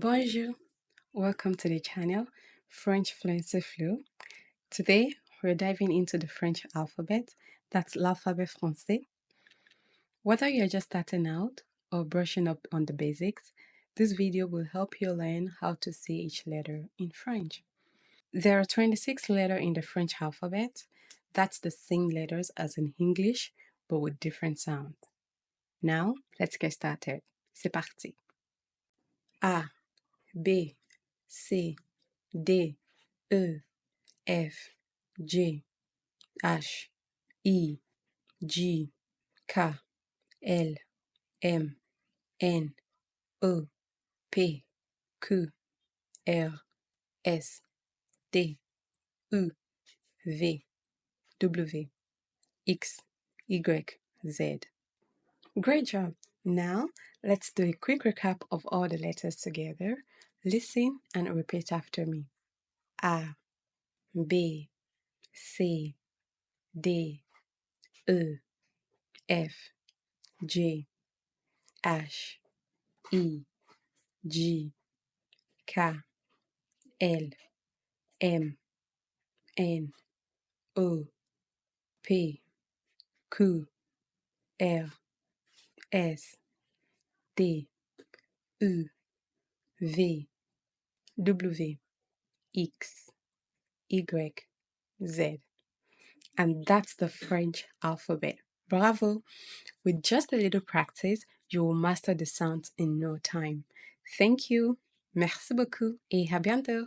Bonjour, welcome to the channel French Fluency Flow. Today we're diving into the French alphabet, that's l'alphabet français. Whether you're just starting out or brushing up on the basics, this video will help you learn how to say each letter in French. There are 26 letters in the French alphabet. That's the same letters as in English, but with different sounds. Now, let's get started. C'est parti. A, B, C, D, E, F, G, H, I, J, K, L, M, N, O, P, Q, R, S, T, U, V, W, X, Y, Z. Great job! Now, let's do a quick recap of all the letters together. Listen and repeat after me. A, B, C, D, E, F, G, H, I, J, K, L, M, N, O, P, Q, R, S, T, U, V, W, X, Y, Z. And that's the French alphabet. Bravo! With just a little practice, you will master the sounds in no time. Thank you. Merci beaucoup et à bientôt.